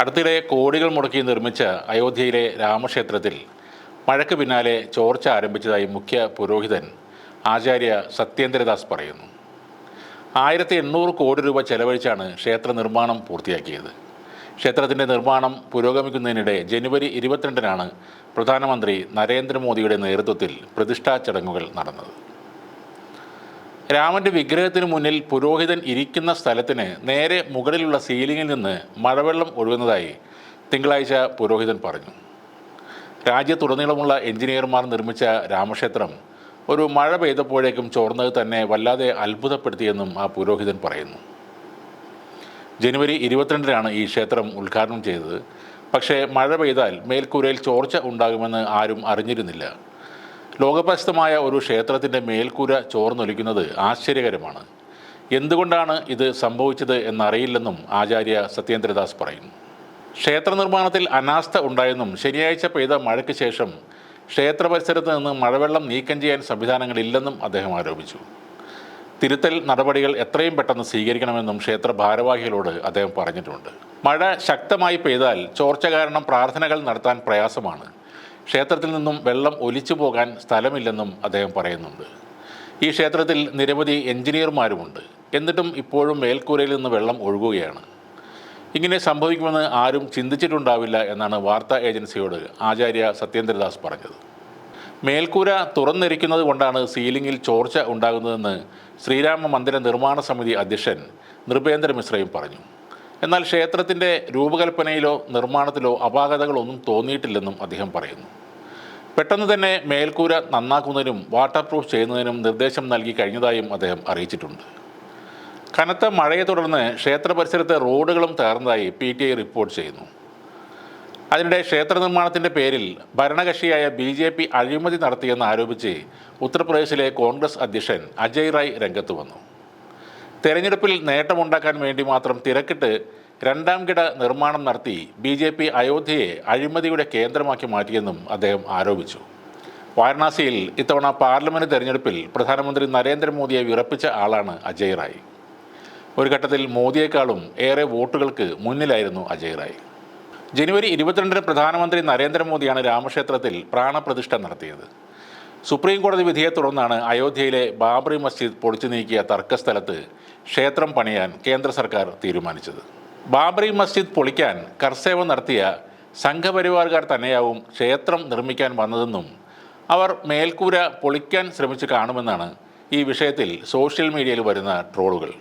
അടുത്തിടെ കോടികൾ മുടക്കി നിർമ്മിച്ച അയോധ്യയിലെ രാമക്ഷേത്രത്തിൽ മഴയ്ക്ക് പിന്നാലെ ചോർച്ച ആരംഭിച്ചതായി മുഖ്യ പുരോഹിതൻ ആചാര്യ സത്യേന്ദ്രദാസ് പറയുന്നു. 1800 കോടി രൂപ ചെലവഴിച്ചാണ് ക്ഷേത്ര നിർമ്മാണം പൂർത്തിയാക്കിയത്. ക്ഷേത്രത്തിൻ്റെ നിർമ്മാണം പുരോഗമിക്കുന്നതിനിടെ ജനുവരി 22-നാണ് പ്രധാനമന്ത്രി നരേന്ദ്രമോദിയുടെ നേതൃത്വത്തിൽ പ്രതിഷ്ഠാ ചടങ്ങുകൾ നടന്നത്. രാമൻ്റെ വിഗ്രഹത്തിന് മുന്നിൽ പുരോഹിതൻ ഇരിക്കുന്ന സ്ഥലത്തിന് നേരെ മുകളിലുള്ള സീലിംഗിൽ നിന്ന് മഴവെള്ളം ഒഴുകുന്നതായി തിങ്കളാഴ്ച പുരോഹിതൻ പറഞ്ഞു. രാജ്യത്തുടനീളമുള്ള എഞ്ചിനീയർമാർ നിർമ്മിച്ച രാമക്ഷേത്രം ഒരു മഴ പെയ്തപ്പോഴേക്കും ചോർന്നത് തന്നെ വല്ലാതെ അത്ഭുതപ്പെടുത്തിയെന്നും ആ പുരോഹിതൻ പറയുന്നു. ജനുവരി 22-നാണ് ഈ ക്ഷേത്രം ഉദ്ഘാടനം ചെയ്തത്. പക്ഷേ മഴ പെയ്താൽ മേൽക്കൂരയിൽ ചോർച്ച ഉണ്ടാകുമെന്ന് ആരും അറിഞ്ഞിരുന്നില്ല. ലോകപ്രസിദ്ധമായ ഒരു ക്ഷേത്രത്തിൻ്റെ മേൽക്കൂര ചോർന്നൊലിക്കുന്നത് ആശ്ചര്യകരമാണ്. എന്തുകൊണ്ടാണ് ഇത് സംഭവിച്ചത് എന്നറിയില്ലെന്നും ആചാര്യ സത്യേന്ദ്രദാസ് പറയുന്നു. ക്ഷേത്ര നിർമ്മാണത്തിൽ അനാസ്ഥ ഉണ്ടായെന്നും ശനിയാഴ്ച പെയ്ത മഴയ്ക്ക് ശേഷം ക്ഷേത്ര പരിസരത്ത് നിന്ന് മഴവെള്ളം നീക്കം ചെയ്യാൻ സംവിധാനങ്ങളില്ലെന്നും അദ്ദേഹം ആരോപിച്ചു. തിരുത്തൽ നടപടികൾ എത്രയും പെട്ടെന്ന് സ്വീകരിക്കണമെന്നും ക്ഷേത്ര ഭാരവാഹികളോട് അദ്ദേഹം പറഞ്ഞിട്ടുണ്ട്. മഴ ശക്തമായി പെയ്താൽ ചോർച്ച കാരണം പ്രാർത്ഥനകൾ നടത്താൻ പ്രയാസമാണ്. ക്ഷേത്രത്തിൽ നിന്നും വെള്ളം ഒലിച്ചു പോകാൻ സ്ഥലമില്ലെന്നും അദ്ദേഹം പറയുന്നുണ്ട്. ഈ ക്ഷേത്രത്തിൽ നിരവധി എഞ്ചിനീയർമാരുമുണ്ട്. എന്നിട്ടും ഇപ്പോഴും മേൽക്കൂരയിൽ നിന്ന് വെള്ളം ഒഴുകുകയാണ്. ഇങ്ങനെ സംഭവിക്കുമെന്ന് ആരും ചിന്തിച്ചിട്ടുണ്ടാവില്ല എന്നാണ് വാർത്താ ഏജൻസിയോട് ആചാര്യ സത്യേന്ദ്രദാസ് പറഞ്ഞത്. മേൽക്കൂര തുറന്നിരിക്കുന്നത് കൊണ്ടാണ് സീലിംഗിൽ ചോർച്ച ഉണ്ടാകുന്നതെന്ന് ശ്രീരാമ മന്ദിര നിർമ്മാണ സമിതി അധ്യക്ഷൻ നൃപേന്ദ്ര മിശ്രയും പറഞ്ഞു. എന്നാൽ ക്ഷേത്രത്തിൻ്റെ രൂപകൽപ്പനയിലോ നിർമ്മാണത്തിലോ അപാകതകളൊന്നും തോന്നിയിട്ടില്ലെന്നും അദ്ദേഹം പറയുന്നു. പെട്ടെന്ന് തന്നെ മേൽക്കൂര നന്നാക്കുന്നതിനും വാട്ടർ പ്രൂഫ് ചെയ്യുന്നതിനും നിർദ്ദേശം നൽകി കഴിഞ്ഞതായും അദ്ദേഹം അറിയിച്ചിട്ടുണ്ട്. കനത്ത മഴയെ തുടർന്ന് ക്ഷേത്ര പരിസരത്ത് റോഡുകളും തകർന്നതായി PTI റിപ്പോർട്ട് ചെയ്യുന്നു. അതിനിടെ ക്ഷേത്ര നിർമ്മാണത്തിൻ്റെ പേരിൽ ഭരണകക്ഷിയായ BJP അഴിമതി നടത്തിയെന്ന് ആരോപിച്ച് ഉത്തർപ്രദേശിലെ കോൺഗ്രസ് അധ്യക്ഷൻ അജയ് റായ് രംഗത്ത് വന്നു. തെരഞ്ഞെടുപ്പിൽ നേട്ടമുണ്ടാക്കാൻ വേണ്ടി മാത്രം തിരക്കിട്ട് രണ്ടാം കിട നിർമ്മാണം നടത്തി BJP അയോധ്യയെ അഴിമതിയുടെ കേന്ദ്രമാക്കി മാറ്റിയെന്നും അദ്ദേഹം ആരോപിച്ചു. വാരണാസിയിൽ ഇത്തവണ പാർലമെൻറ്റ് തെരഞ്ഞെടുപ്പിൽ പ്രധാനമന്ത്രി നരേന്ദ്രമോദിയെ വിറപ്പിച്ച ആളാണ് അജയ് റായ്. ഒരു ഘട്ടത്തിൽ മോദിയേക്കാളും ഏറെ വോട്ടുകൾക്ക് മുന്നിലായിരുന്നു അജയ് റായ്. ജനുവരി 22-ന് പ്രധാനമന്ത്രി നരേന്ദ്രമോദിയാണ് രാമക്ഷേത്രത്തിൽ പ്രാണപ്രതിഷ്ഠ നടത്തിയത്. സുപ്രീം കോടതി വിധിയെ തുടർന്നാണ് അയോധ്യയിലെ ബാബറി മസ്ജിദ് പൊളിച്ചു നീക്കിയ തർക്കസ്ഥലത്ത് ക്ഷേത്രം പണിയാൻ കേന്ദ്ര സർക്കാർ തീരുമാനിച്ചത്. ബാബറി മസ്ജിദ് പൊളിക്കാൻ കർസേവ നടത്തിയ സംഘപരിവാറുകാർ തന്നെയാവും ക്ഷേത്രം നിർമ്മിക്കാൻ വന്നതെന്നും അവർ മേൽക്കൂര പൊളിക്കാൻ ശ്രമിച്ചു കാണുമെന്നാണ് ഈ വിഷയത്തിൽ സോഷ്യൽ മീഡിയയിൽ വരുന്ന ട്രോളുകൾ.